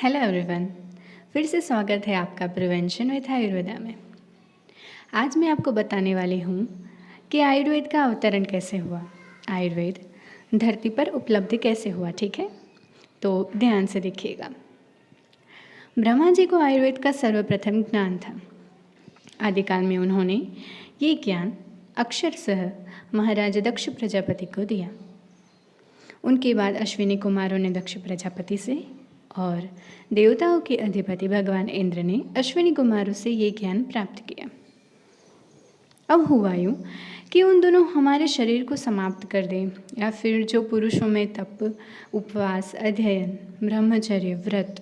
Hello everyone, फिर से स्वागत है आपका प्रिवेंशन विथ आयुर्वेदा में। आज मैं आपको बताने वाली हूँ कि आयुर्वेद का अवतरण कैसे हुआ, आयुर्वेद धरती पर उपलब्ध कैसे हुआ। ठीक है, तो ध्यान से देखिएगा। ब्रह्मा जी को आयुर्वेद का सर्वप्रथम ज्ञान था। आदिकाल में उन्होंने ये ज्ञान अक्षरशः महाराज दक्ष प्रजापति को दिया। उनके बाद अश्विनी कुमारों ने दक्ष प्रजापति से और देवताओं के अधिपति भगवान इंद्र ने अश्विनी कुमारों से ये ज्ञान प्राप्त किया। अब हुआ यूँ कि उन दोनों हमारे शरीर को समाप्त कर दें, या फिर जो पुरुषों में तप, उपवास, अध्ययन, ब्रह्मचर्य, व्रत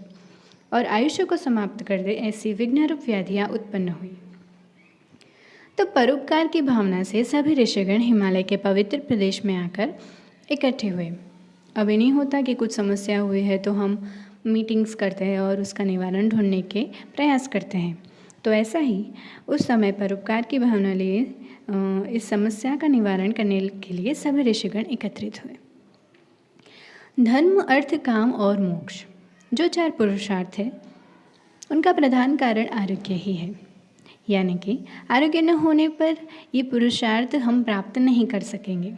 और आयुष्य को समाप्त कर दे, ऐसी विघ्नरूप व्याधियाँ उत्पन्न हुई। तो परोपकार की भावना से सभी ऋषिगण हिमालय के पवित्र प्रदेश में आकर इकट्ठे हुए। अब ये नहीं होता कि कुछ समस्या हुई है तो हम मीटिंग्स करते हैं और उसका निवारण ढूंढने के प्रयास करते हैं। तो ऐसा ही उस समय परोपकार की भावना लिए इस समस्या का निवारण करने के लिए सभी ऋषिगण एकत्रित हुए। धर्म, अर्थ, काम और मोक्ष, जो 4 पुरुषार्थ है, उनका प्रधान कारण आरोग्य ही है। यानी कि आरोग्य न होने पर ये पुरुषार्थ हम प्राप्त नहीं कर सकेंगे।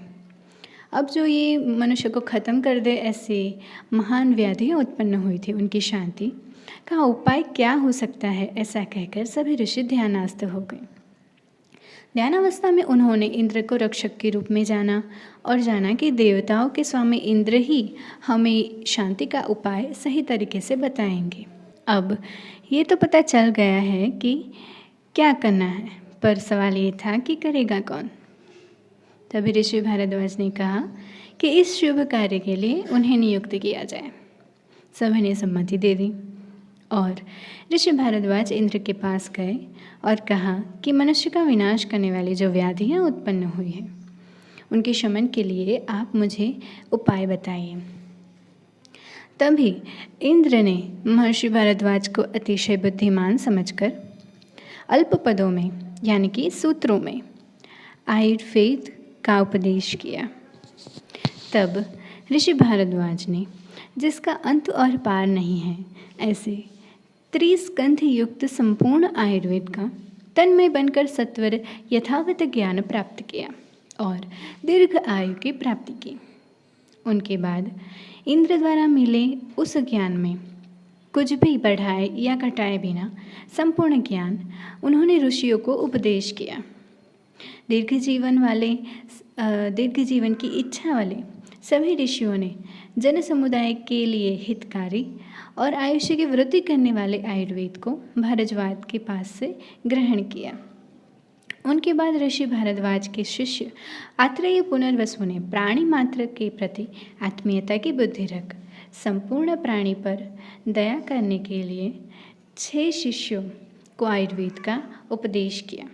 अब जो ये मनुष्य को ख़त्म कर दे, ऐसे महान व्याधियाँ उत्पन्न हुई थी, उनकी शांति का उपाय क्या हो सकता है, ऐसा कहकर सभी ऋषि ध्यानास्थ हो गए। ध्यानावस्था में उन्होंने इंद्र को रक्षक के रूप में जाना और जाना कि देवताओं के स्वामी इंद्र ही हमें शांति का उपाय सही तरीके से बताएंगे। अब ये तो पता चल गया है कि क्या करना है, पर सवाल ये था कि करेगा कौन। तभी ऋषि भारद्वाज ने कहा कि इस शुभ कार्य के लिए उन्हें नियुक्त किया जाए। सभी ने सम्मति दे दी और ऋषि भारद्वाज इंद्र के पास गए और कहा कि मनुष्य का विनाश करने वाली जो व्याधियाँ उत्पन्न हुई हैं, उनके शमन के लिए आप मुझे उपाय बताइए। तभी इंद्र ने महर्षि भारद्वाज को अतिशय बुद्धिमान समझकर अल्प पदों में, यानी कि सूत्रों में, आयुर्वेद का उपदेश किया। तब ऋषि भारद्वाज ने, जिसका अंत और पार नहीं है, ऐसे 30 स्कंध युक्त संपूर्ण आयुर्वेद का तन्मय बनकर सत्वर यथावत ज्ञान प्राप्त किया और दीर्घ आयु की प्राप्ति की। उनके बाद इंद्र द्वारा मिले उस ज्ञान में कुछ भी बढ़ाए या घटाए बिना संपूर्ण ज्ञान उन्होंने ऋषियों को उपदेश किया। दीर्घ जीवन की इच्छा वाले सभी ऋषियों ने जन समुदाय के लिए हितकारी और आयुष्य की वृद्धि करने वाले आयुर्वेद को भारद्वाज के पास से ग्रहण किया। उनके बाद ऋषि भारद्वाज के शिष्य आत्रेय पुनर्वसु ने प्राणी मात्र के प्रति आत्मीयता की बुद्धि रख संपूर्ण प्राणी पर दया करने के लिए 6 शिष्यों को आयुर्वेद का उपदेश किया।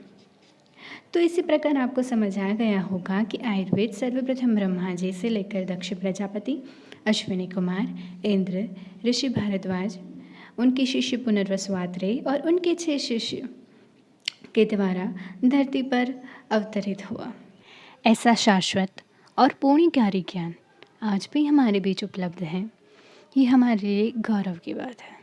तो इसी प्रकार आपको समझ आ गया होगा कि आयुर्वेद सर्वप्रथम ब्रह्मा जी से लेकर दक्ष प्रजापति, अश्विनी कुमार, इंद्र, ऋषि भारद्वाज, उनके शिष्य पुनर्वसु आत्रेय और उनके 6 शिष्य के द्वारा धरती पर अवतरित हुआ। ऐसा शाश्वत और पूर्णकारी ज्ञान आज भी हमारे बीच उपलब्ध है। ये हमारे लिए गौरव की बात है।